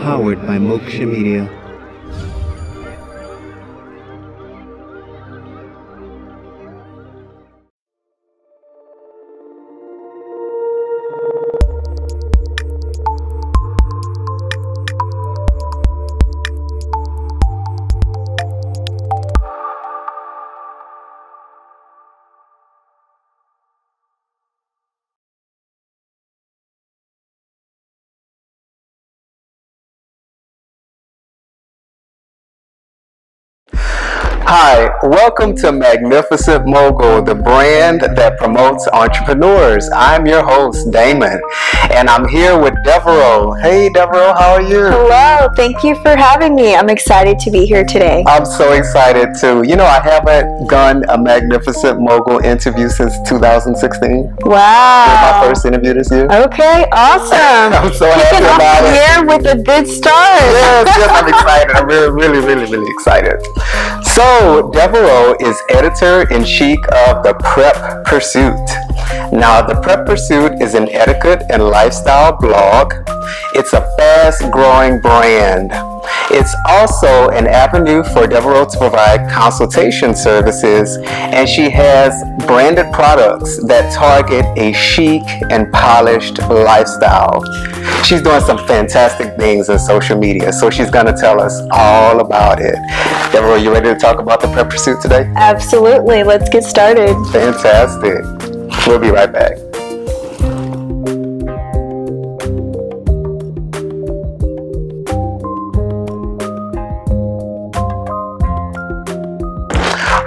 powered by Moksha Media. Hi, welcome to Magnificent Mogul, the brand that promotes entrepreneurs. I'm your host, Daymond, and I'm here with Devoreaux. Hey, Devoreaux, how are you? Hello, thank you for having me. I'm excited to be here today. I'm so excited too. You know, I haven't done a Magnificent Mogul interview since 2016. Wow. This is my first interview this year. Okay, awesome. I'm so happy about it. Kicking off the year with a good start. Yes, I'm excited. I'm really excited. So, Devoreaux is editor-in-chief of the Prep Pursuit. Now, the Prep Pursuit is an etiquette and lifestyle blog. It's a fast-growing brand. It's also an avenue for Devoreaux to provide consultation services, and she has branded products that target a chic and polished lifestyle. She's doing some fantastic things in social media, so she's going to tell us all about it. Devoreaux, you ready to talk about the Prep Pursuit today? Absolutely. Let's get started. Fantastic. We'll be right back.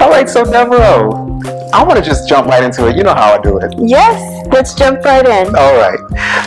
All right, so Devoreaux, I want to just jump right into it. You know how I do it. Yes, let's jump right in. All right.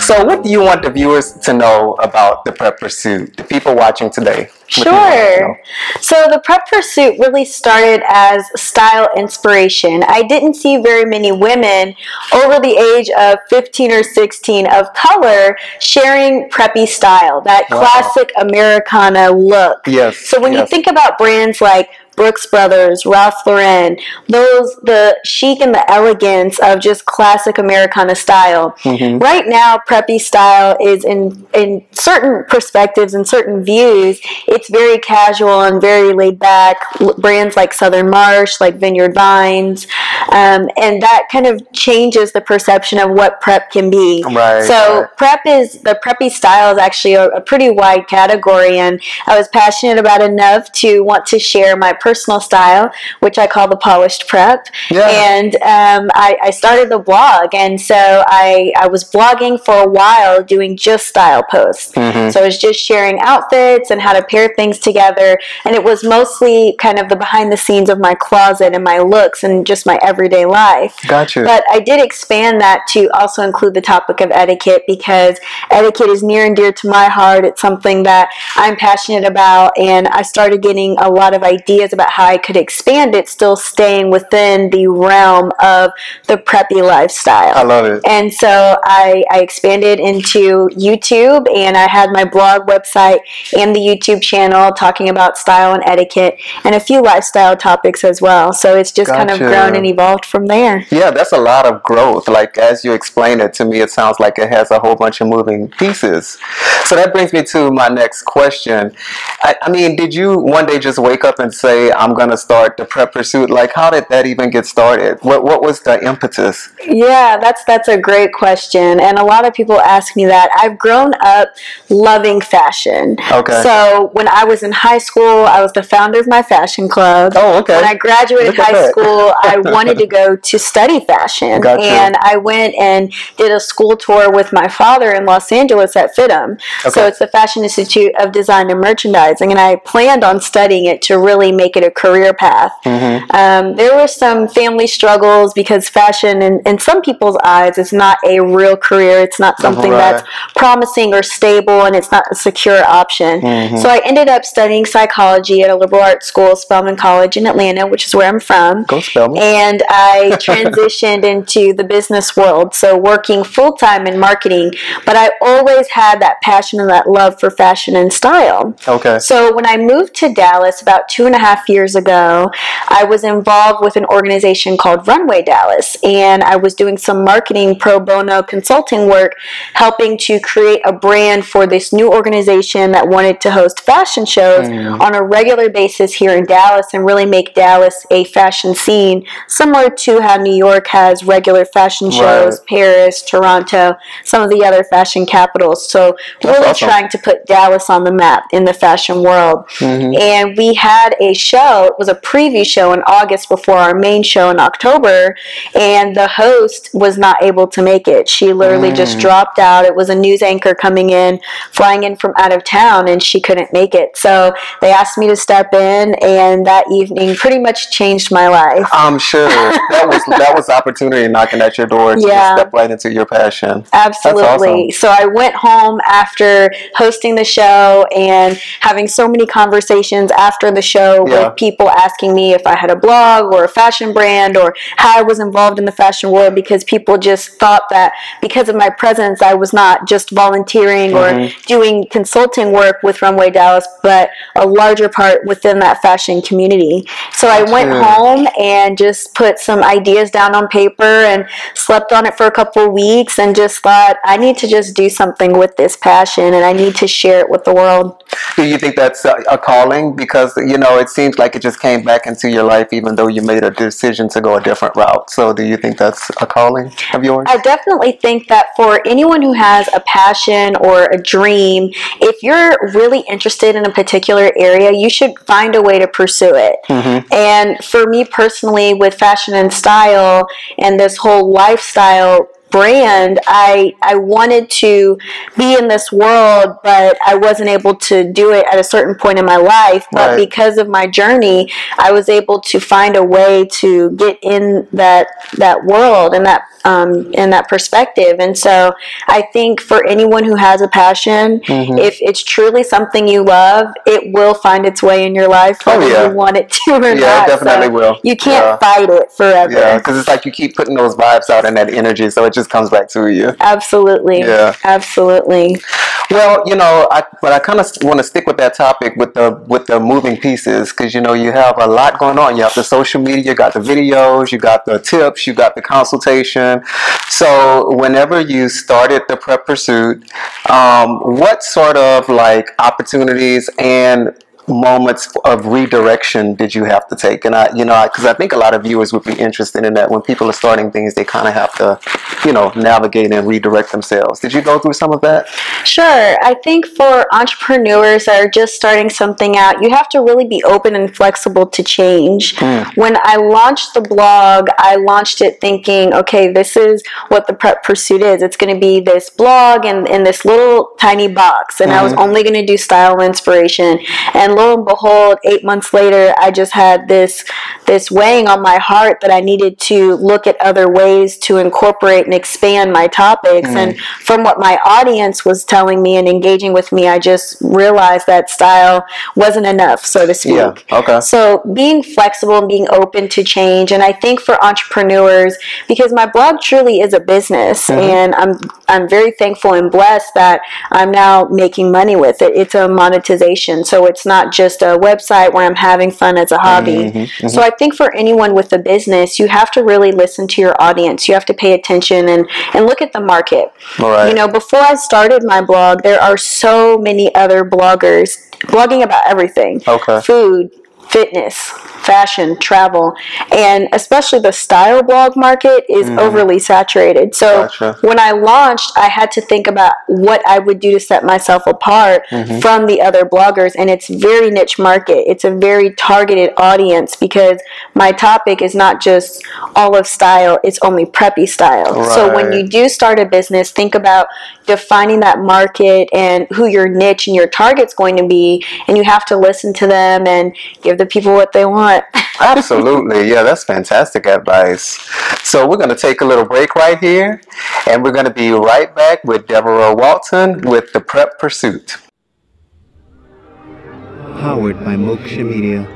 So what do you want the viewers to know about the Prep Pursuit, the people watching today? Sure. So the Prep Pursuit really started as style inspiration. I didn't see very many women over the age of 15 or 16 of color sharing preppy style, that classic Americana look. Yes. So when you think about brands like Brooks Brothers, Ralph Lauren, the chic and the elegance of just classic Americana style. Mm-hmm. Right now, preppy style is in certain perspectives and certain views, it's very casual and very laid back. Brands like Southern Marsh, like Vineyard Vines, and that kind of changes the perception of what prep can be. Right. So the preppy style is actually a pretty wide category, and I was passionate about enough to want to share my personal style, which I call the polished prep. Yeah. And I started the blog, and so I was blogging for a while doing just style posts. Mm-hmm. So I was just sharing outfits and how to pair things together, and it was mostly kind of the behind the scenes of my closet and my looks and just my everyday life. Gotcha. But I did expand that to also include the topic of etiquette, because etiquette is near and dear to my heart. It's something that I'm passionate about, and I started getting a lot of ideas about how I could expand it, still staying within the realm of the preppy lifestyle. I love it. And so I expanded into YouTube, and I had my blog website and the YouTube channel talking about style and etiquette and a few lifestyle topics as well. So it's just kind of grown and evolved from there. Yeah, that's a lot of growth. Like, as you explain it to me, it sounds like it has a whole bunch of moving pieces. So that brings me to my next question. I mean, did you one day just wake up and say, I'm going to start the Prep Pursuit? Like, how did that even get started? What was the impetus? Yeah, that's a great question, and a lot of people ask me that. I've grown up loving fashion. Okay. So when I was in high school, I was the founder of my fashion club. Oh, okay. When I graduated high school, I wanted to go to study fashion. Gotcha. And I went and did a school tour with my father in Los Angeles at FIDM. Okay. So it's the Fashion Institute of Design and Merchandising, and I planned on studying it to really make it a career path. Mm-hmm. There were some family struggles because fashion, in some people's eyes, is not a real career. It's not something that's promising or stable, and it's not a secure option. Mm-hmm. So I ended up studying psychology at a liberal arts school, Spelman College in Atlanta, which is where I'm from. Go Spelman. And I transitioned into the business world, so working full-time in marketing. But I always had that passion and that love for fashion and style. Okay. So when I moved to Dallas about 2.5 years ago, I was involved with an organization called Runway Dallas, and I was doing some marketing pro bono consulting work, helping to create a brand for this new organization that wanted to host fashion shows on a regular basis here in Dallas and really make Dallas a fashion scene, similar to how New York has regular fashion shows, Paris, Toronto, some of the other fashion capitals. So really trying to put Dallas on the map in the fashion world. And we had a show, it was a preview show in August before our main show in October, and the host was not able to make it. She literally just dropped out. It was a news anchor coming in, flying in from out of town, and she couldn't make it. So they asked me to step in, and that evening pretty much changed my life. I'm sure that was opportunity knocking at your door to just step right into your passion. Absolutely. So I went home after hosting the show and having so many conversations after the show with people asking me if I had a blog or a fashion brand or how I was involved in the fashion world, because people just thought that because of my presence I was not just volunteering or doing consulting work with Runway Dallas, but a larger part within that fashion community. So I went home and just put some ideas down on paper and slept on it for a couple of weeks and just thought, I need to just do something with this passion and I need to share it with the world. Do you think that's a calling? Because, you know, it seems like it just came back into your life even though you made a decision to go a different route. So do you think that's a calling of yours? I definitely think that for anyone who has a passion or a dream, if you're really interested in a particular area, you should find a way to pursue it. And for me personally, with fashion and style and this whole lifestyle brand, I wanted to be in this world, but I wasn't able to do it at a certain point in my life. But because of my journey, I was able to find a way to get in that world and that perspective. And so I think for anyone who has a passion, if it's truly something you love, it will find its way in your life whether you want it to or not. Yeah, it definitely will. You can't fight it forever. Yeah, because it's like you keep putting those vibes out and that energy, so it just comes back to you. Absolutely. Yeah. Absolutely. Well, you know, I kind of want to stick with that topic with the moving pieces, because, you know, you have a lot going on. You have the social media, you got the videos, you got the tips, you got the consultation. So whenever you started the Prep Pursuit, what sort of like opportunities and moments of redirection did you have to take? And because I think a lot of viewers would be interested in that. When people are starting things, they kind of have to, you know, navigate and redirect themselves. Did you go through some of that? Sure. I think for entrepreneurs that are just starting something out, you have to really be open and flexible to change. When I launched the blog, I launched it thinking, okay, this is what the Prep Pursuit is. It's going to be this blog and in this little tiny box, and I was only going to do style and inspiration. And lo and behold, 8 months later, I just had this weighing on my heart that I needed to look at other ways to incorporate and expand my topics. And from what my audience was telling me and engaging with me, I just realized that style wasn't enough, so to speak. Yeah. Okay. So being flexible and being open to change. And I think for entrepreneurs, because my blog truly is a business, and I'm very thankful and blessed that I'm now making money with it. It's a monetization, so it's not just a website where I'm having fun as a hobby. So I think for anyone with a business, you have to really listen to your audience. You have to pay attention and look at the market. You know, before I started my blog, there are so many other bloggers blogging about everything. Food, fitness, fashion, travel, and especially the style blog market is overly saturated. So when I launched, I had to think about what I would do to set myself apart from the other bloggers, and it's very niche market. It's a very targeted audience because my topic is not just all of style, it's only preppy style. So when you do start a business, think about defining that market and who your niche and your target's going to be, and you have to listen to them and give the people what they want. Absolutely. Yeah, that's fantastic advice. So we're going to take a little break right here, and we're going to be right back with Devoreaux Walton with the Prep Pursuit. Powered by Moksha Media.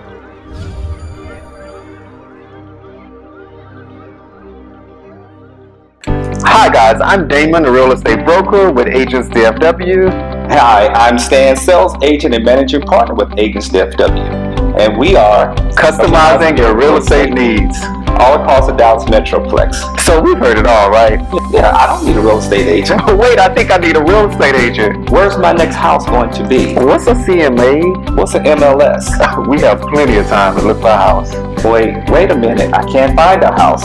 Hi guys, I'm Daymond, a real estate broker with Agents DFW. Hi, I'm Stan, sales agent and managing partner with Agents DFW. And we are customizing your real estate needs. all across the Dallas Metroplex. So we've heard it all, right? Yeah, I don't need a real estate agent. Wait, I think I need a real estate agent. Where's my next house going to be? What's a CMA? What's an MLS? We have plenty of time to look for a house. Wait a minute, I can't find a house.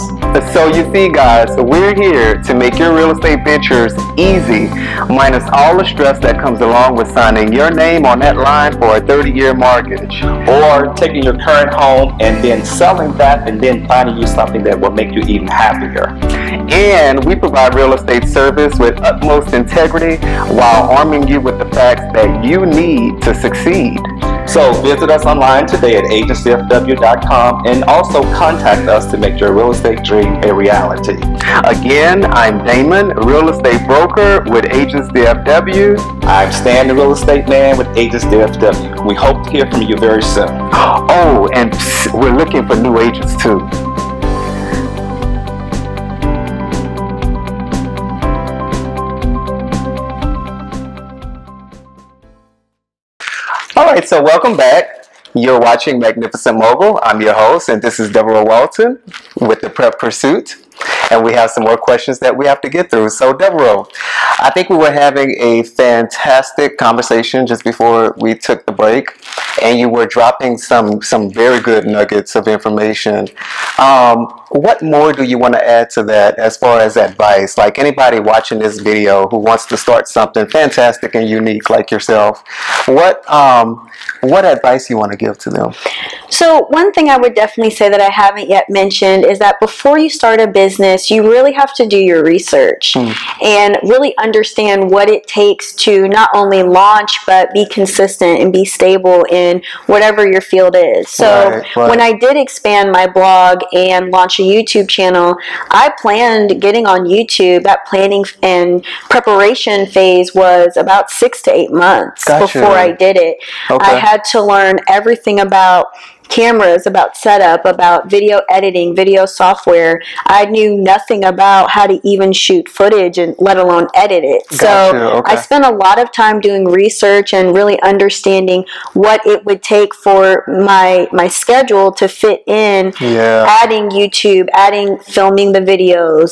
So you see, guys, we're here to make your real estate ventures easy, minus all the stress that comes along with signing your name on that line for a 30-year mortgage. Or taking your current home and then selling that and then finding you something that will make you even happier. And we provide real estate service with utmost integrity while arming you with the facts that you need to succeed. So visit us online today at agencfw.com and also contact us to make your real estate dream a reality. Again, I'm Daymond, real estate broker with Agents DFW. I'm Stan, the real estate man with Agents DFW. We hope to hear from you very soon. Oh, and we're looking for new agents too. All right, so welcome back. You're watching Magnificent Mogul. I'm your host, and this is Devoreaux Walton with the Prep Pursuit. And we have some more questions that we have to get through. So, Devoreaux, I think we were having a fantastic conversation just before we took the break, and you were dropping some very good nuggets of information. What more do you want to add to that as far as advice? Like anybody watching this video who wants to start something fantastic and unique like yourself, what advice you want to give to them? So one thing I would definitely say that I haven't yet mentioned is that before you start a business, you really have to do your research and really understand what it takes to not only launch but be consistent and be stable in whatever your field is. So when I did expand my blog and launch a YouTube channel, I planned getting on YouTube. That planning and preparation phase was about 6 to 8 months before I did it. I had to learn everything about cameras, about setup, about video editing, video software. I knew nothing about how to even shoot footage and let alone edit it. So I spent a lot of time doing research and really understanding what it would take for my schedule to fit in adding YouTube, filming the videos,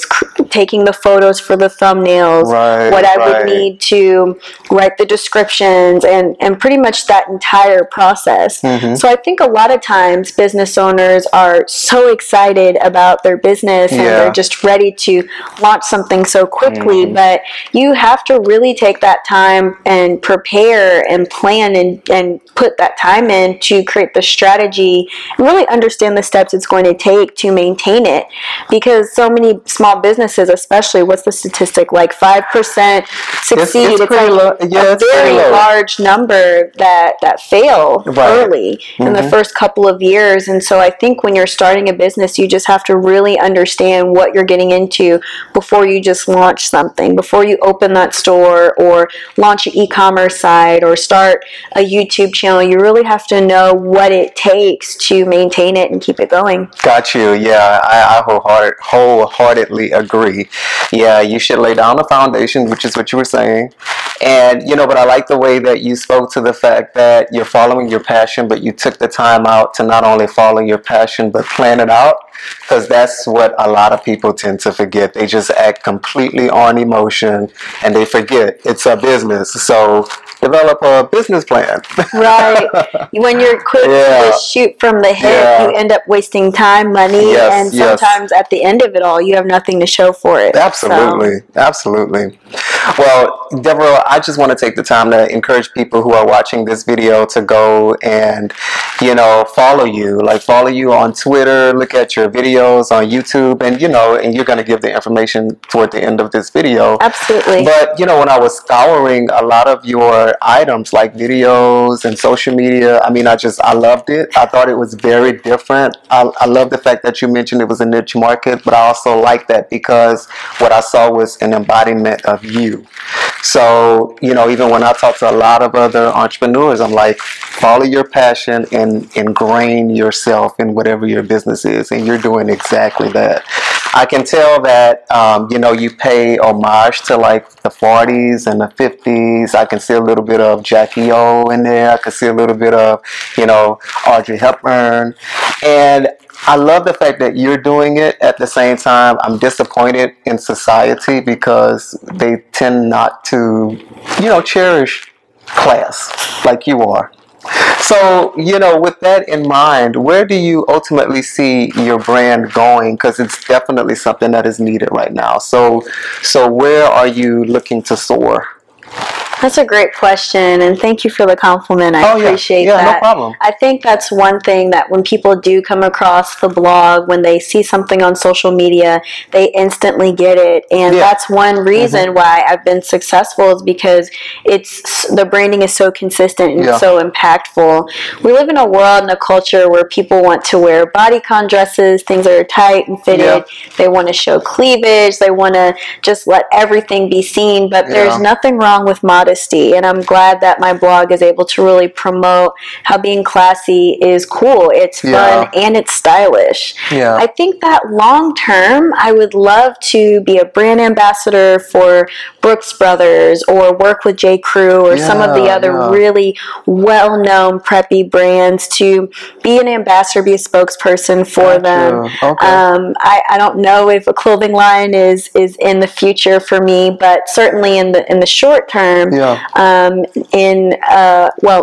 taking the photos for the thumbnails, what I would need to write the descriptions, and pretty much that entire process. So I think a lot of times business owners are so excited about their business and they're just ready to launch something so quickly, but you have to really take that time and prepare and plan and put that time in to create the strategy and really understand the steps it's going to take to maintain it, because so many small businesses, especially, what's the statistic, like 5% succeed. It's like a very large number that fail early in the first couple of years. And so I think when you're starting a business, you just have to really understand what you're getting into before you just launch something, before you open that store or launch an e-commerce site or start a YouTube channel. You really have to know what it takes to maintain it and keep it going. Got you. Yeah, I wholeheartedly agree. Yeah, you should lay down the foundation, which is what you were saying. And, but I like the way that you spoke to the fact that you're following your passion, but you took the time out to not only follow your passion, but plan it out, because that's what a lot of people tend to forget. They just act completely on emotion and they forget it's a business. So develop a business plan. When you're quick to shoot from the hip, you end up wasting time, money, and sometimes at the end of it all, you have nothing to show for it. Absolutely. Well, Devoreaux, I just want to take the time to encourage people who are watching this video to go and, follow you. Like, follow you on Twitter, look at your videos on YouTube, and, and you're going to give the information toward the end of this video. Absolutely. But, when I was scouring a lot of your items, like videos and social media, I loved it. I thought it was very different. I love the fact that you mentioned it was a niche market, but I also like that because what I saw was an embodiment of you. So, even when I talk to a lot of other entrepreneurs, I'm like, follow your passion and ingrain yourself in whatever your business is. And you're doing exactly that. I can tell that, you pay homage to like the 40s and the 50s. I can see a little bit of Jackie O in there. I can see a little bit of, Audrey Hepburn. And I love the fact that you're doing it. At the same time, I'm disappointed in society because they tend not to, cherish class like you are. So, with that in mind, where do you ultimately see your brand going? Because it's definitely something that is needed right now. So where are you looking to soar? That's a great question, and thank you for the compliment. I appreciate that. Yeah, no problem. I think that's one thing that when people do come across the blog, when they see something on social media, they instantly get it. And that's one reason why I've been successful, is because the branding is so consistent and so impactful. We live in a world and a culture where people want to wear bodycon dresses, things that are tight and fitted. Yeah. They want to show cleavage. They want to just let everything be seen. But there's nothing wrong with modesty. And I'm glad that my blog is able to really promote how being classy is cool. It's fun and it's stylish. Yeah. I think that long term, I would love to be a brand ambassador for Brooks Brothers, or work with J. Crew, or some of the other really well-known preppy brands, to be an ambassador, be a spokesperson for them. Okay. I don't know if a clothing line is in the future for me, but certainly in the short term.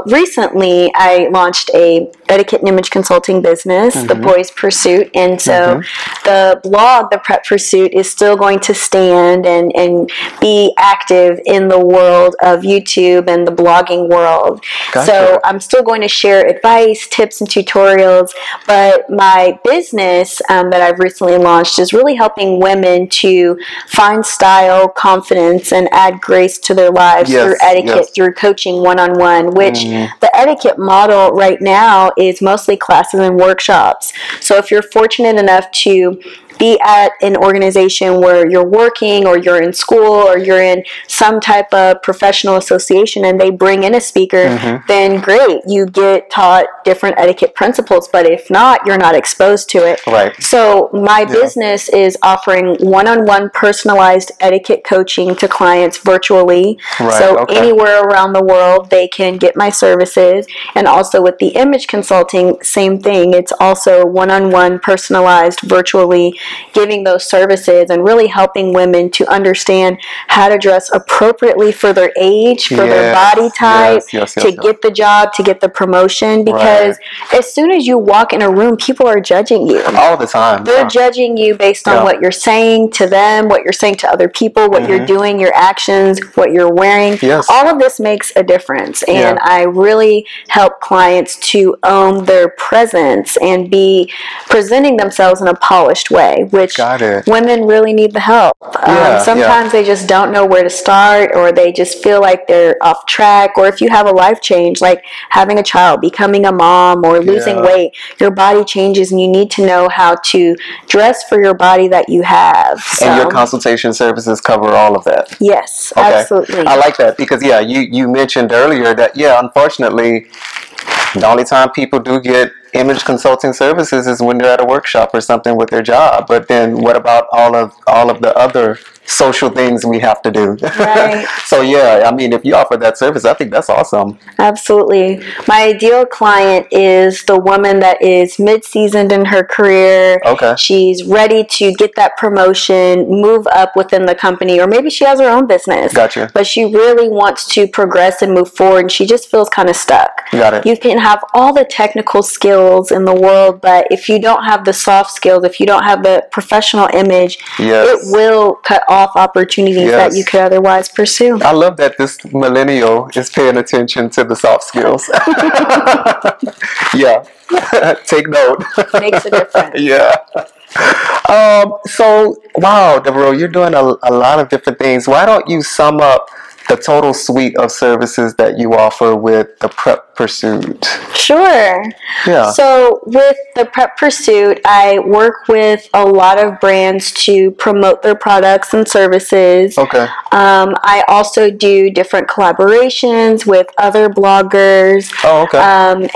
Recently I launched a etiquette and image consulting business, the Poise Pursuit, and so the blog, the Prep Pursuit, is still going to stand and be active in the world of YouTube and the blogging world. Gotcha. So I'm still going to share advice, tips, and tutorials, but my business that I've recently launched is really helping women to find style, confidence, and add grace to their lives through etiquette, through coaching one-on-one, which the etiquette model right now is mostly classes and workshops. So if you're fortunate enough to be at an organization where you're working, or you're in school, or you're in some type of professional association, and they bring in a speaker, then great, you get taught different etiquette principles. But if not, you're not exposed to it. Right. So my business is offering one-on-one personalized etiquette coaching to clients virtually. Right. So anywhere around the world, they can get my services. And also with the image consulting, same thing. It's also one-on-one personalized virtually, giving those services and really helping women to understand how to dress appropriately for their age, for their body type, to get the job, to get the promotion. Because as soon as you walk in a room, people are judging you. All the time. They're judging you based on what you're saying to them, what you're saying to other people, what you're doing, your actions, what you're wearing. Yes. All of this makes a difference. And I really help clients to own their presence and be presenting themselves in a polished way, which women really need the help. Sometimes they just don't know where to start, or they just feel like they're off track. Or if you have a life change, like having a child, becoming a mom, or losing weight, your body changes, and you need to know how to dress for your body that you have. So, and your consultation services cover all of that? Yes, absolutely. I like that, because you mentioned earlier that unfortunately the only time people do get image consulting services is when they're at a workshop or something with their job. But then what about all of the other social things we have to do? Right. So if you offer that service, I think that's awesome. Absolutely. My ideal client is the woman that is mid-seasoned in her career. Okay. She's ready to get that promotion, move up within the company, or maybe she has her own business. Gotcha. But she really wants to progress and move forward, and she just feels kind of stuck. Got it. You can have all the technical skills in the world, but if you don't have the soft skills, if you don't have the professional image, it will cut off opportunities that you could otherwise pursue. I love that this millennial is paying attention to the soft skills. Take note. Makes a difference. Wow, Devoreaux, you're doing a lot of different things. Why don't you sum up the total suite of services that you offer with the Prep Pursuit? Sure. Yeah. So with the Prep Pursuit, I work with a lot of brands to promote their products and services. Okay. I also do different collaborations with other bloggers. Oh, okay.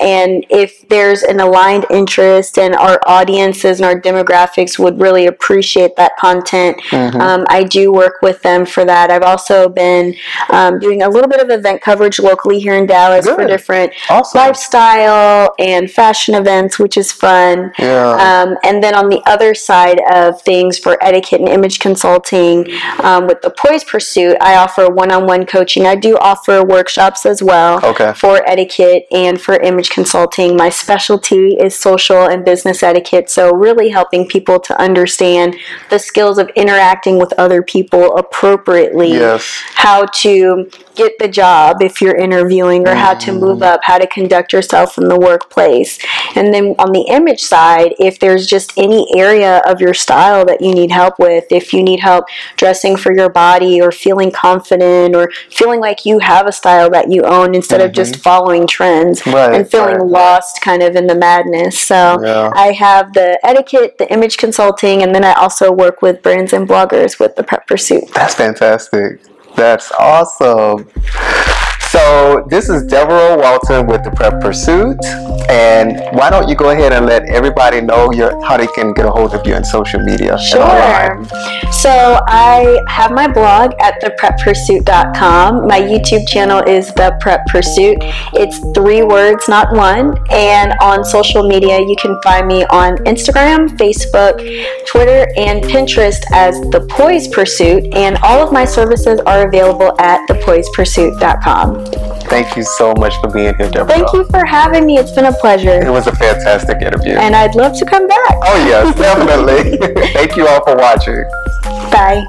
And if there's an aligned interest and our audiences and our demographics would really appreciate that content, I do work with them for that. I've also been doing a little bit of event coverage locally here in Dallas for different lifestyle and fashion events, which is fun. Yeah. And then on the other side of things for etiquette and image consulting, with the Poise Pursuit, I offer one-on-one coaching. I do offer workshops as well for etiquette and for image consulting. My specialty is social and business etiquette, so really helping people to understand the skills of interacting with other people appropriately, how to get the job if you're interviewing, or how to move up, how to conduct yourself in the workplace. And then on the image side, if there's just any area of your style that you need help with, if you need help dressing for your body or feeling confident or feeling like you have a style that you own instead of just following trends and feeling lost kind of in the madness. So I have the etiquette, the image consulting, and then I also work with brands and bloggers with the Prep Pursuit. That's fantastic. That's awesome. So this is Devoreaux Walton with the Prep Pursuit, and why don't you go ahead and let everybody know how they can get a hold of you on social media? Sure. So I have my blog at preppy-style.com. My YouTube channel is The Prep Pursuit. It's 3 words, not one. And on social media, you can find me on Instagram, Facebook, Twitter, and Pinterest as The Poise Pursuit. And all of my services are available at thepoisepursuit.com. Thank you so much for being here, Devoreaux. Thank you for having me. It's been a pleasure. It was a fantastic interview. And I'd love to come back. Oh, yes, definitely. Thank you all for watching. Bye.